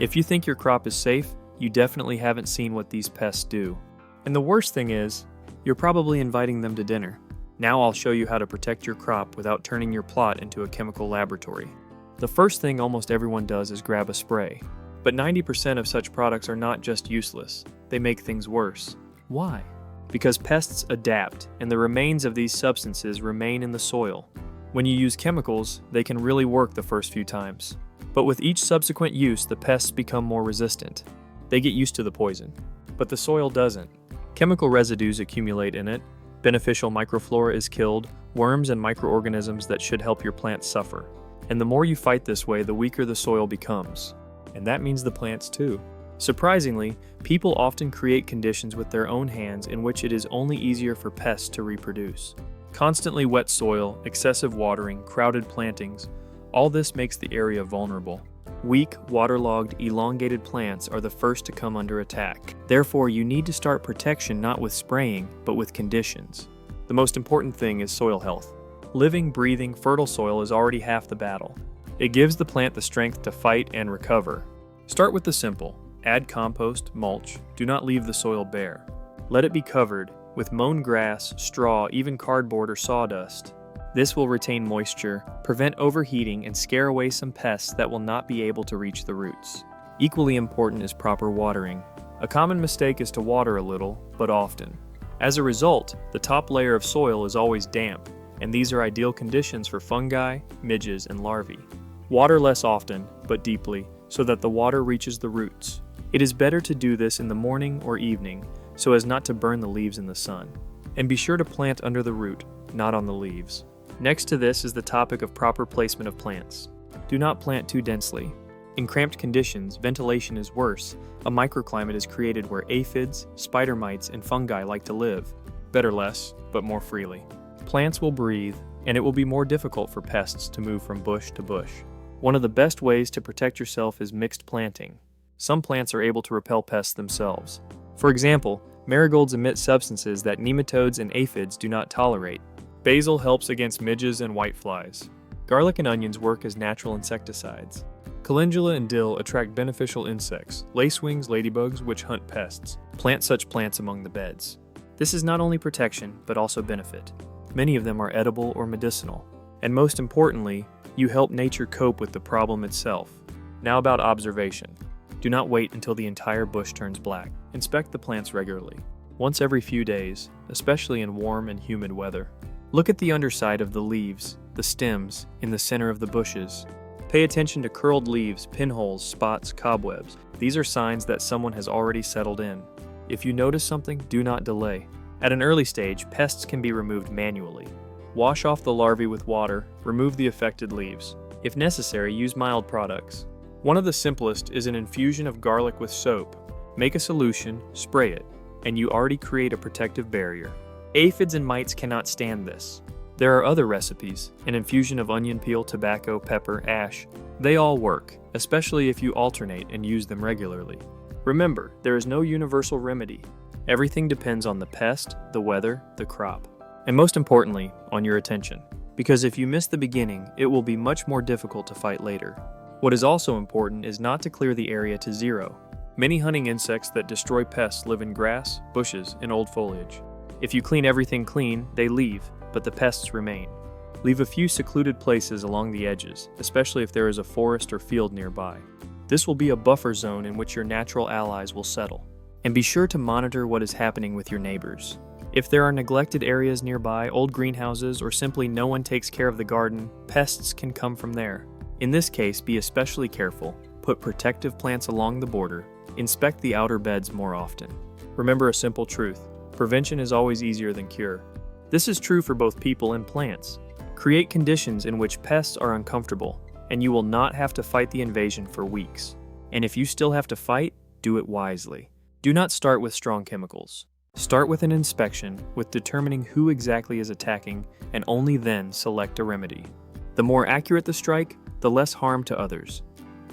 If you think your crop is safe, you definitely haven't seen what these pests do. And the worst thing is, you're probably inviting them to dinner. Now I'll show you how to protect your crop without turning your plot into a chemical laboratory. The first thing almost everyone does is grab a spray. But 90% of such products are not just useless, they make things worse. Why? Because pests adapt, and the remains of these substances remain in the soil. When you use chemicals, they can really work the first few times. But with each subsequent use, the pests become more resistant. They get used to the poison. But the soil doesn't. Chemical residues accumulate in it, beneficial microflora is killed, worms and microorganisms that should help your plants suffer. And the more you fight this way, the weaker the soil becomes. And that means the plants too. Surprisingly, people often create conditions with their own hands in which it is only easier for pests to reproduce. Constantly wet soil, excessive watering, crowded plantings, all this makes the area vulnerable. Weak, waterlogged, elongated plants are the first to come under attack. Therefore, you need to start protection not with spraying, but with conditions. The most important thing is soil health. Living, breathing, fertile soil is already half the battle. It gives the plant the strength to fight and recover. Start with the simple. Add compost, mulch. Do not leave the soil bare. Let it be covered with mown grass, straw, even cardboard or sawdust. This will retain moisture, prevent overheating, and scare away some pests that will not be able to reach the roots. Equally important is proper watering. A common mistake is to water a little, but often. As a result, the top layer of soil is always damp, and these are ideal conditions for fungi, midges, and larvae. Water less often, but deeply, so that the water reaches the roots. It is better to do this in the morning or evening, so as not to burn the leaves in the sun. And be sure to plant under the root, not on the leaves. Next to this is the topic of proper placement of plants. Do not plant too densely. In cramped conditions, ventilation is worse. A microclimate is created where aphids, spider mites, and fungi like to live. Better less, but more freely. Plants will breathe, and it will be more difficult for pests to move from bush to bush. One of the best ways to protect yourself is mixed planting. Some plants are able to repel pests themselves. For example, marigolds emit substances that nematodes and aphids do not tolerate. Basil helps against midges and whiteflies. Garlic and onions work as natural insecticides. Calendula and dill attract beneficial insects, lacewings, ladybugs, which hunt pests. Plant such plants among the beds. This is not only protection, but also benefit. Many of them are edible or medicinal. And most importantly, you help nature cope with the problem itself. Now about observation. Do not wait until the entire bush turns black. Inspect the plants regularly, once every few days, especially in warm and humid weather. Look at the underside of the leaves, the stems, in the center of the bushes. Pay attention to curled leaves, pinholes, spots, cobwebs. These are signs that someone has already settled in. If you notice something, do not delay. At an early stage, pests can be removed manually. Wash off the larvae with water, remove the affected leaves. If necessary, use mild products. One of the simplest is an infusion of garlic with soap. Make a solution, spray it, and you already create a protective barrier. Aphids and mites cannot stand this. There are other recipes, an infusion of onion peel, tobacco, pepper, ash. They all work, especially if you alternate and use them regularly. Remember, there is no universal remedy. Everything depends on the pest, the weather, the crop, and most importantly, on your attention. Because if you miss the beginning, it will be much more difficult to fight later. What is also important is not to clear the area to zero. Many hunting insects that destroy pests live in grass, bushes, and old foliage. If you clean everything clean, they leave, but the pests remain. Leave a few secluded places along the edges, especially if there is a forest or field nearby. This will be a buffer zone in which your natural allies will settle. And be sure to monitor what is happening with your neighbors. If there are neglected areas nearby, old greenhouses, or simply no one takes care of the garden, pests can come from there. In this case, be especially careful. Put protective plants along the border. Inspect the outer beds more often. Remember a simple truth. Prevention is always easier than cure. This is true for both people and plants. Create conditions in which pests are uncomfortable, and you will not have to fight the invasion for weeks. And if you still have to fight, do it wisely. Do not start with strong chemicals. Start with an inspection, with determining who exactly is attacking, and only then select a remedy. The more accurate the strike, the less harm to others.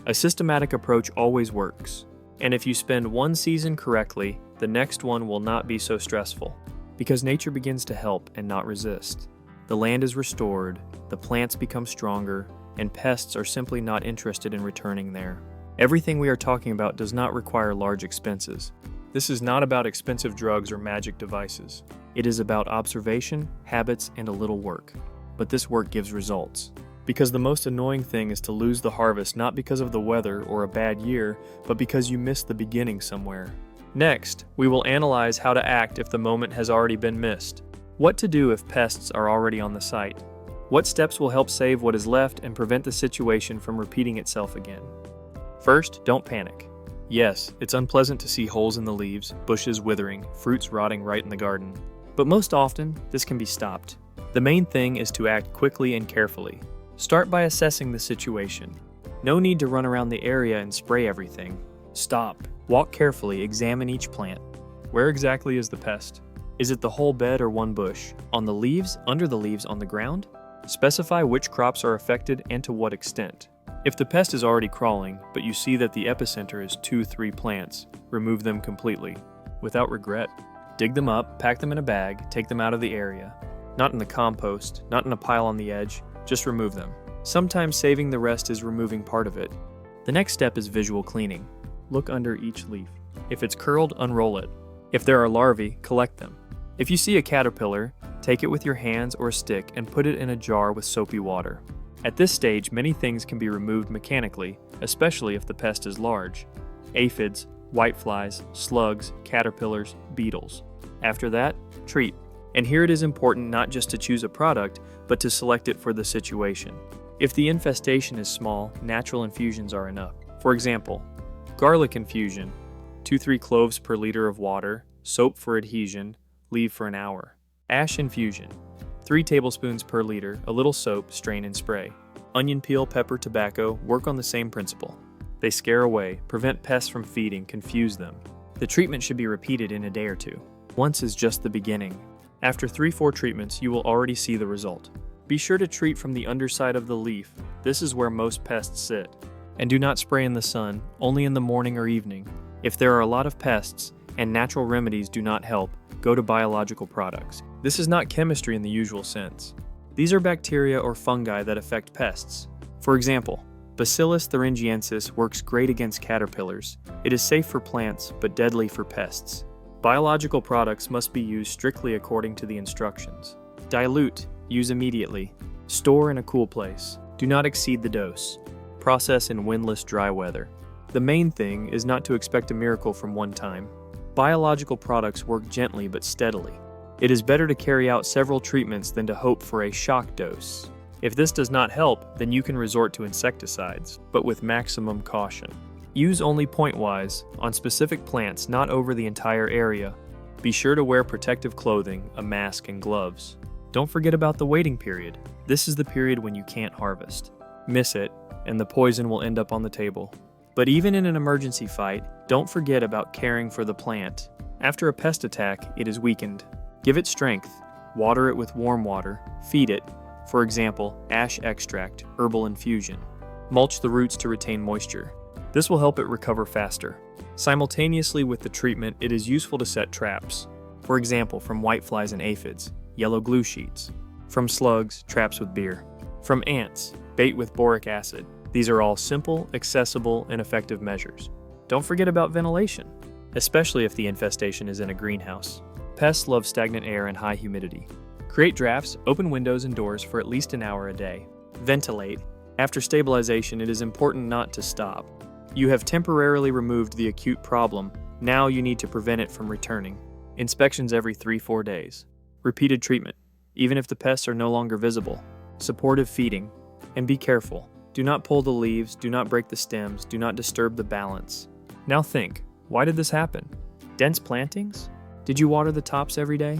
A systematic approach always works. And if you spend one season correctly, the next one will not be so stressful, because nature begins to help and not resist. The land is restored, the plants become stronger, and pests are simply not interested in returning there. Everything we are talking about does not require large expenses. This is not about expensive drugs or magic devices. It is about observation, habits, and a little work. But this work gives results. Because the most annoying thing is to lose the harvest not because of the weather or a bad year, but because you missed the beginning somewhere. Next, we will analyze how to act if the moment has already been missed. What to do if pests are already on the site. What steps will help save what is left and prevent the situation from repeating itself again. First, don't panic. Yes, it's unpleasant to see holes in the leaves, bushes withering, fruits rotting right in the garden. But most often, this can be stopped. The main thing is to act quickly and carefully. Start by assessing the situation. No need to run around the area and spray everything. Stop. Walk carefully, examine each plant. Where exactly is the pest? Is it the whole bed or one bush? On the leaves, under the leaves, on the ground? Specify which crops are affected and to what extent. If the pest is already crawling, but you see that the epicenter is 2-3 plants, remove them completely, without regret. Dig them up, pack them in a bag, take them out of the area. Not in the compost, not in a pile on the edge, just remove them. Sometimes saving the rest is removing part of it. The next step is visual cleaning. Look under each leaf. If it's curled, unroll it. If there are larvae, collect them. If you see a caterpillar, take it with your hands or a stick and put it in a jar with soapy water. At this stage, many things can be removed mechanically, especially if the pest is large. Aphids, whiteflies, slugs, caterpillars, beetles. After that, treat. And here it is important not just to choose a product, but to select it for the situation. If the infestation is small, natural infusions are enough. For example, garlic infusion, 2-3 cloves per liter of water, soap for adhesion, leave for an hour. Ash infusion, 3 tablespoons per liter, a little soap, strain and spray. Onion peel, pepper, tobacco work on the same principle. They scare away, prevent pests from feeding, confuse them. The treatment should be repeated in a day or two. Once is just the beginning. After 3-4 treatments, you will already see the result. Be sure to treat from the underside of the leaf. This is where most pests sit. And do not spray in the sun, only in the morning or evening. If there are a lot of pests and natural remedies do not help, go to biological products. This is not chemistry in the usual sense. These are bacteria or fungi that affect pests. For example, Bacillus thuringiensis works great against caterpillars. It is safe for plants, but deadly for pests. Biological products must be used strictly according to the instructions. Dilute, use immediately. Store in a cool place. Do not exceed the dose. Process in windless, dry weather. The main thing is not to expect a miracle from one time. Biological products work gently but steadily. It is better to carry out several treatments than to hope for a shock dose. If this does not help, then you can resort to insecticides, but with maximum caution. Use only point-wise, on specific plants, not over the entire area. Be sure to wear protective clothing, a mask, and gloves. Don't forget about the waiting period. This is the period when you can't harvest. Miss it, and the poison will end up on the table. But even in an emergency fight, don't forget about caring for the plant. After a pest attack, it is weakened. Give it strength. Water it with warm water. Feed it. For example, ash extract, herbal infusion. Mulch the roots to retain moisture. This will help it recover faster. Simultaneously with the treatment, it is useful to set traps. For example, from whiteflies and aphids, yellow glue sheets. From slugs, traps with beer. From ants, bait with boric acid. These are all simple, accessible, and effective measures. Don't forget about ventilation, especially if the infestation is in a greenhouse. Pests love stagnant air and high humidity. Create drafts, open windows and doors for at least an hour a day. Ventilate. After stabilization, it is important not to stop. You have temporarily removed the acute problem. Now you need to prevent it from returning. Inspections every 3-4 days. Repeated treatment, even if the pests are no longer visible. Supportive feeding. And be careful. Do not pull the leaves, do not break the stems, do not disturb the balance. Now think, why did this happen? Dense plantings? Did you water the tops every day?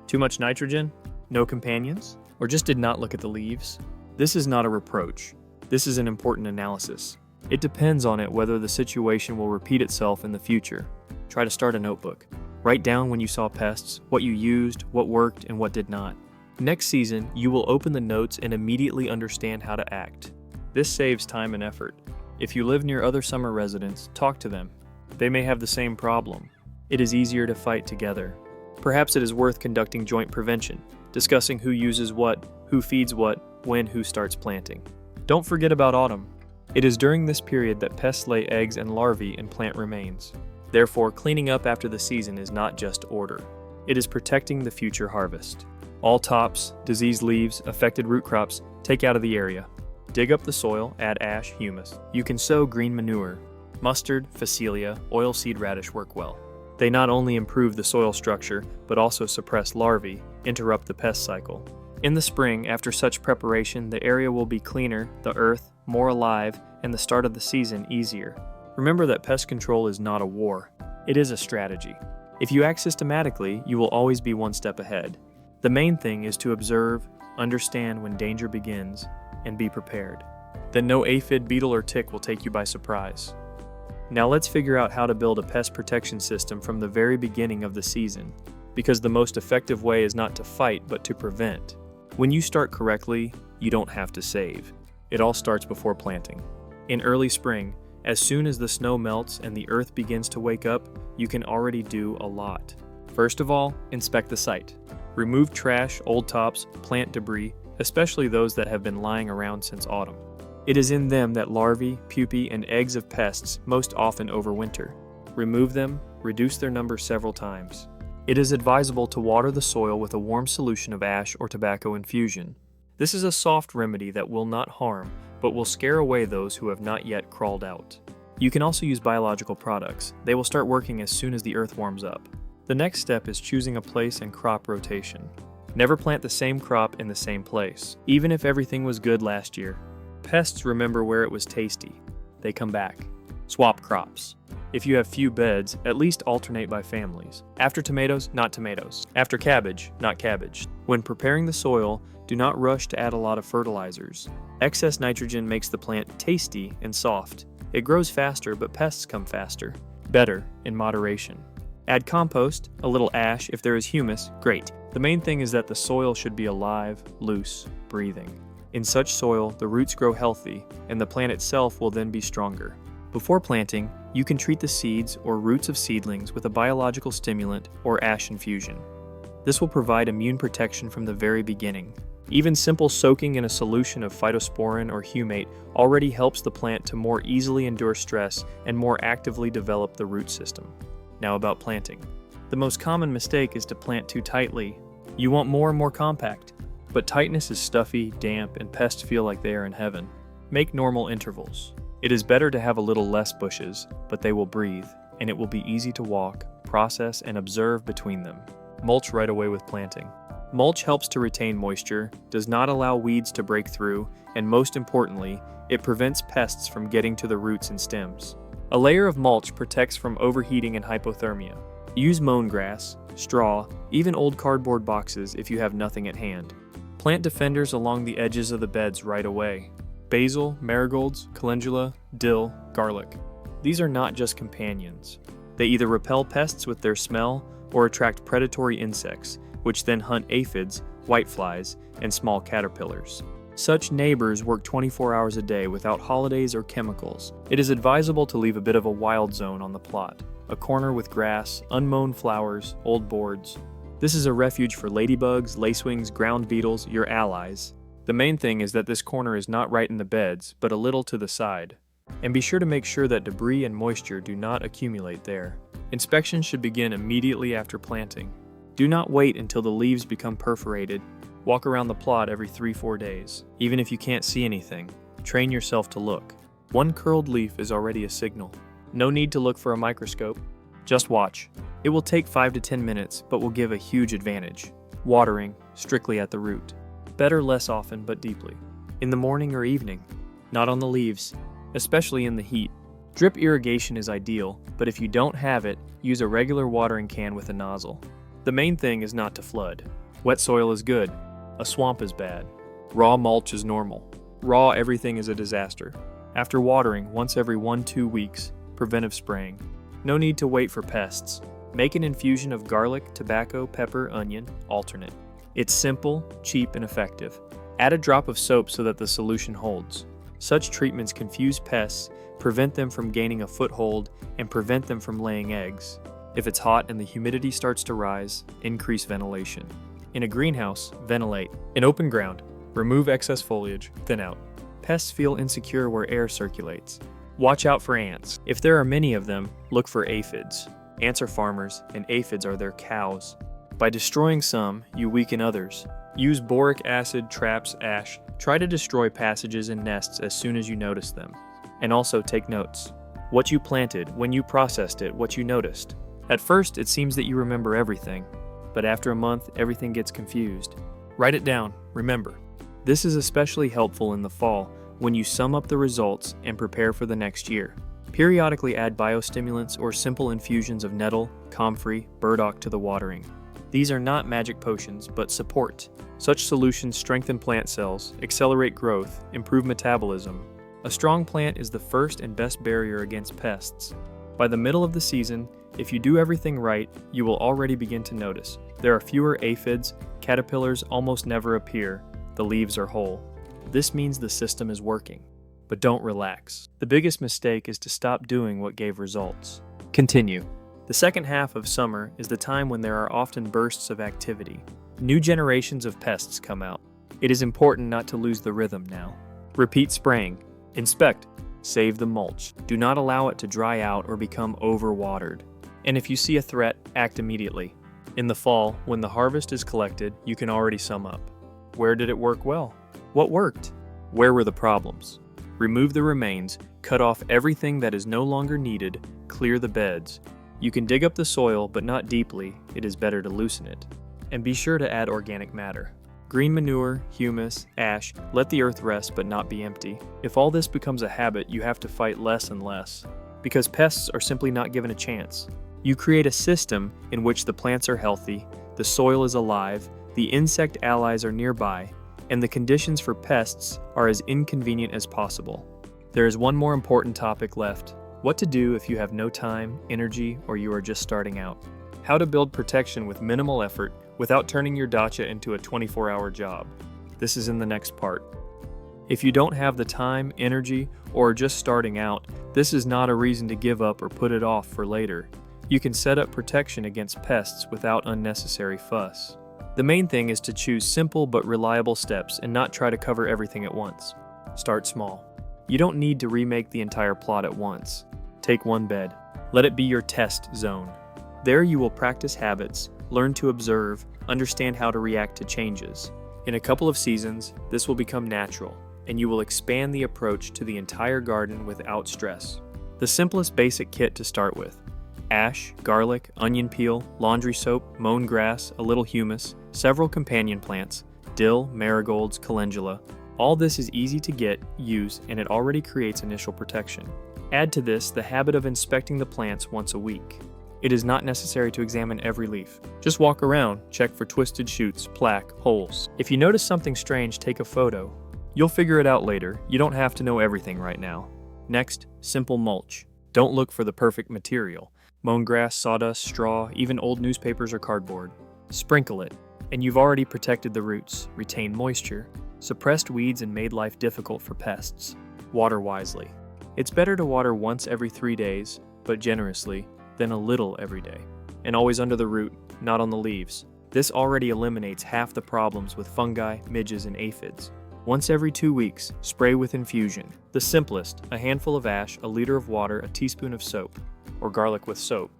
Too much nitrogen? No companions? Or just did not look at the leaves? This is not a reproach. This is an important analysis. It depends on it whether the situation will repeat itself in the future. Try to start a notebook. Write down when you saw pests, what you used, what worked, and what did not. Next season, you will open the notes and immediately understand how to act. This saves time and effort. If you live near other summer residents, talk to them. They may have the same problem. It is easier to fight together. Perhaps it is worth conducting joint prevention, discussing who uses what, who feeds what, when who starts planting. Don't forget about autumn. It is during this period that pests lay eggs and larvae in plant remains. Therefore, cleaning up after the season is not just order. It is protecting the future harvest. All tops, diseased leaves, affected root crops, take out of the area. Dig up the soil, add ash, humus. You can sow green manure. Mustard, phacelia, oilseed radish work well. They not only improve the soil structure, but also suppress larvae, interrupt the pest cycle. In the spring, after such preparation, the area will be cleaner, the earth more alive, and the start of the season easier. Remember that pest control is not a war. It is a strategy. If you act systematically, you will always be one step ahead. The main thing is to observe, understand when danger begins, and be prepared. Then no aphid, beetle, or tick will take you by surprise. Now let's figure out how to build a pest protection system from the very beginning of the season, because the most effective way is not to fight, but to prevent. When you start correctly, you don't have to save. It all starts before planting. In early spring, as soon as the snow melts and the earth begins to wake up, you can already do a lot. First of all, inspect the site. Remove trash, old tops, plant debris, especially those that have been lying around since autumn. It is in them that larvae, pupae, and eggs of pests most often overwinter. Remove them, reduce their number several times. It is advisable to water the soil with a warm solution of ash or tobacco infusion. This is a soft remedy that will not harm, but will scare away those who have not yet crawled out. You can also use biological products. They will start working as soon as the earth warms up. The next step is choosing a place and crop rotation. Never plant the same crop in the same place, even if everything was good last year. Pests remember where it was tasty. They come back. Swap crops. If you have few beds, at least alternate by families. After tomatoes, not tomatoes. After cabbage, not cabbage. When preparing the soil, do not rush to add a lot of fertilizers. Excess nitrogen makes the plant tasty and soft. It grows faster, but pests come faster. Better, in moderation. Add compost, a little ash. If there is humus, great. The main thing is that the soil should be alive, loose, breathing. In such soil, the roots grow healthy, and the plant itself will then be stronger. Before planting, you can treat the seeds or roots of seedlings with a biological stimulant or ash infusion. This will provide immune protection from the very beginning. Even simple soaking in a solution of phytosporin or humate already helps the plant to more easily endure stress and more actively develop the root system. Now about planting. The most common mistake is to plant too tightly. You want more and more compact. But tightness is stuffy, damp, and pests feel like they are in heaven. Make normal intervals. It is better to have a little less bushes, but they will breathe, and it will be easy to walk, process, and observe between them. Mulch right away with planting. Mulch helps to retain moisture, does not allow weeds to break through, and most importantly, it prevents pests from getting to the roots and stems. A layer of mulch protects from overheating and hypothermia. Use mown grass, straw, even old cardboard boxes if you have nothing at hand. Plant defenders along the edges of the beds right away. Basil, marigolds, calendula, dill, garlic. These are not just companions. They either repel pests with their smell or attract predatory insects, which then hunt aphids, whiteflies, and small caterpillars. Such neighbors work 24 hours a day without holidays or chemicals. It is advisable to leave a bit of a wild zone on the plot, a corner with grass, unmown flowers, old boards. This is a refuge for ladybugs, lacewings, ground beetles, your allies. The main thing is that this corner is not right in the beds, but a little to the side. And be sure to make sure that debris and moisture do not accumulate there. Inspection should begin immediately after planting. Do not wait until the leaves become perforated. Walk around the plot every 3-4 days. Even if you can't see anything, train yourself to look. One curled leaf is already a signal. No need to look for a microscope. Just watch. It will take 5 to 10 minutes, but will give a huge advantage. Watering, strictly at the root. Better less often, but deeply. In the morning or evening. Not on the leaves, especially in the heat. Drip irrigation is ideal, but if you don't have it, use a regular watering can with a nozzle. The main thing is not to flood. Wet soil is good. A swamp is bad. Raw mulch is normal. Raw everything is a disaster. After watering once every 1-2 weeks, preventive spraying. No need to wait for pests. Make an infusion of garlic, tobacco, pepper, onion, alternate. It's simple, cheap, and effective. Add a drop of soap so that the solution holds. Such treatments confuse pests, prevent them from gaining a foothold, and prevent them from laying eggs. If it's hot and the humidity starts to rise, increase ventilation. In a greenhouse, ventilate. In open ground, remove excess foliage, thin out. Pests feel insecure where air circulates. Watch out for ants. If there are many of them, look for aphids. Ants are farmers, and aphids are their cows. By destroying some, you weaken others. Use boric acid, traps, ash. Try to destroy passages and nests as soon as you notice them. And also take notes. What you planted, when you processed it, what you noticed. At first, it seems that you remember everything, but after a month, everything gets confused. Write it down, remember. This is especially helpful in the fall when you sum up the results and prepare for the next year. Periodically add biostimulants or simple infusions of nettle, comfrey, burdock to the watering. These are not magic potions, but support. Such solutions strengthen plant cells, accelerate growth, improve metabolism. A strong plant is the first and best barrier against pests. By the middle of the season, if you do everything right, you will already begin to notice. There are fewer aphids, caterpillars almost never appear, the leaves are whole. This means the system is working. But don't relax. The biggest mistake is to stop doing what gave results. Continue. The second half of summer is the time when there are often bursts of activity. New generations of pests come out. It is important not to lose the rhythm now. Repeat spraying. Inspect. Save the mulch. Do not allow it to dry out or become overwatered. And if you see a threat, act immediately. In the fall, when the harvest is collected, you can already sum up. Where did it work well? What worked? Where were the problems? Remove the remains, cut off everything that is no longer needed, clear the beds. You can dig up the soil, but not deeply. It is better to loosen it. And be sure to add organic matter. Green manure, humus, ash, let the earth rest but not be empty. If all this becomes a habit, you have to fight less and less, because pests are simply not given a chance. You create a system in which the plants are healthy, the soil is alive, the insect allies are nearby, and the conditions for pests are as inconvenient as possible. There is one more important topic left. What to do if you have no time, energy, or you are just starting out. How to build protection with minimal effort without turning your dacha into a 24-hour job. This is in the next part. If you don't have the time, energy, or are just starting out, this is not a reason to give up or put it off for later. You can set up protection against pests without unnecessary fuss. The main thing is to choose simple but reliable steps and not try to cover everything at once. Start small. You don't need to remake the entire plot at once. Take one bed. Let it be your test zone. There you will practice habits, learn to observe, understand how to react to changes. In a couple of seasons, this will become natural, and you will expand the approach to the entire garden without stress. The simplest basic kit to start with: ash, garlic, onion peel, laundry soap, mown grass, a little humus, several companion plants, dill, marigolds, calendula. All this is easy to get, use, and it already creates initial protection. Add to this the habit of inspecting the plants once a week. It is not necessary to examine every leaf. Just walk around, check for twisted shoots, plaque, holes. If you notice something strange, take a photo. You'll figure it out later. You don't have to know everything right now. Next, simple mulch. Don't look for the perfect material. Mown grass, sawdust, straw, even old newspapers or cardboard. Sprinkle it, and you've already protected the roots, retained moisture, suppressed weeds, and made life difficult for pests. Water wisely. It's better to water once every 3 days, but generously, than a little every day. And always under the root, not on the leaves. This already eliminates half the problems with fungi, midges, and aphids. Once every 2 weeks, spray with infusion. The simplest, a handful of ash, a liter of water, a teaspoon of soap, or garlic with soap.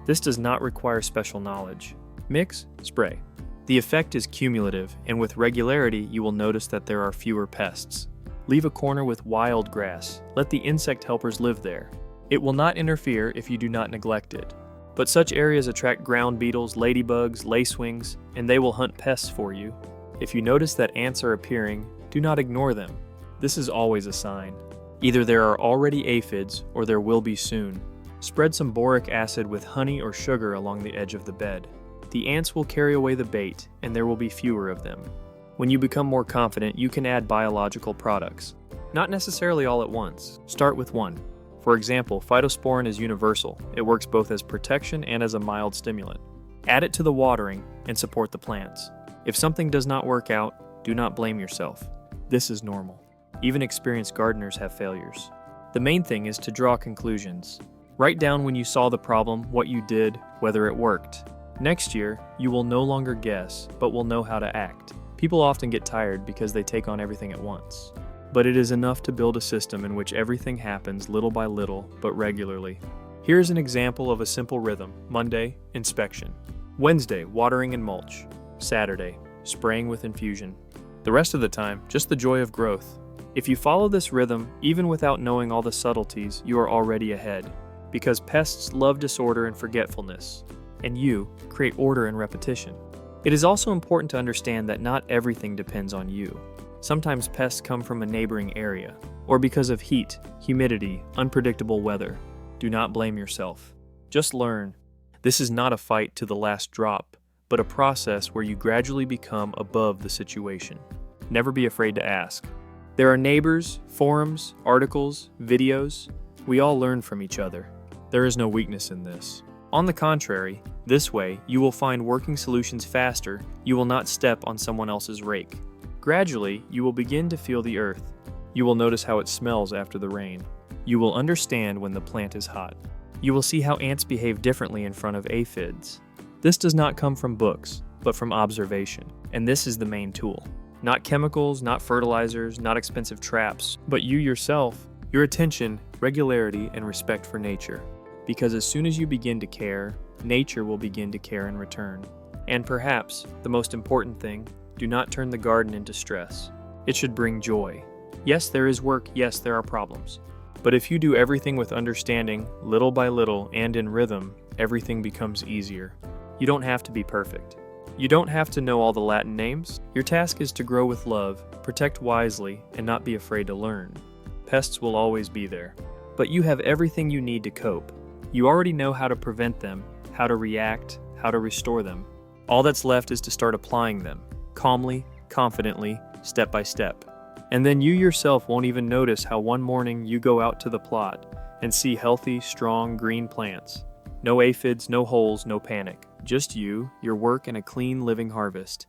This does not require special knowledge. Mix, spray. The effect is cumulative, and with regularity you will notice that there are fewer pests. Leave a corner with wild grass. Let the insect helpers live there. It will not interfere if you do not neglect it. But such areas attract ground beetles, ladybugs, lacewings, and they will hunt pests for you. If you notice that ants are appearing, do not ignore them. This is always a sign. Either there are already aphids, or there will be soon. Spread some boric acid with honey or sugar along the edge of the bed. The ants will carry away the bait, and there will be fewer of them. When you become more confident, you can add biological products. Not necessarily all at once. Start with one. For example, phytosporin is universal. It works both as protection and as a mild stimulant. Add it to the watering and support the plants. If something does not work out, do not blame yourself. This is normal. Even experienced gardeners have failures. The main thing is to draw conclusions. Write down when you saw the problem, what you did, whether it worked. Next year, you will no longer guess, but will know how to act. People often get tired because they take on everything at once. but it is enough to build a system in which everything happens little by little, but regularly. Here's an example of a simple rhythm. Monday, inspection. Wednesday, watering and mulch. Saturday, spraying with infusion. The rest of the time, just the joy of growth. If you follow this rhythm, even without knowing all the subtleties, you are already ahead. Because pests love disorder and forgetfulness, and you create order and repetition. It is also important to understand that not everything depends on you. Sometimes pests come from a neighboring area, or because of heat, humidity, unpredictable weather. Do not blame yourself. Just learn. This is not a fight to the last drop, but a process where you gradually become above the situation. Never be afraid to ask. There are neighbors, forums, articles, videos. We all learn from each other. There is no weakness in this. On the contrary, this way you will find working solutions faster. You will not step on someone else's rake. Gradually, you will begin to feel the earth. You will notice how it smells after the rain. You will understand when the plant is hot. You will see how ants behave differently in front of aphids. This does not come from books, but from observation, and this is the main tool. Not chemicals, not fertilizers, not expensive traps, but you yourself, your attention, regularity, and respect for nature. Because as soon as you begin to care, nature will begin to care in return. And perhaps, the most important thing, do not turn the garden into stress. It should bring joy. Yes, there is work, yes, there are problems. But if you do everything with understanding, little by little, and in rhythm, everything becomes easier. You don't have to be perfect. You don't have to know all the Latin names. Your task is to grow with love, protect wisely, and not be afraid to learn. Pests will always be there. But you have everything you need to cope. You already know how to prevent them, how to react, how to restore them. All that's left is to start applying them, calmly, confidently, step by step. And then you yourself won't even notice how one morning you go out to the plot and see healthy, strong, green plants. No aphids, no holes, no panic. Just you, your work, and a clean, living harvest.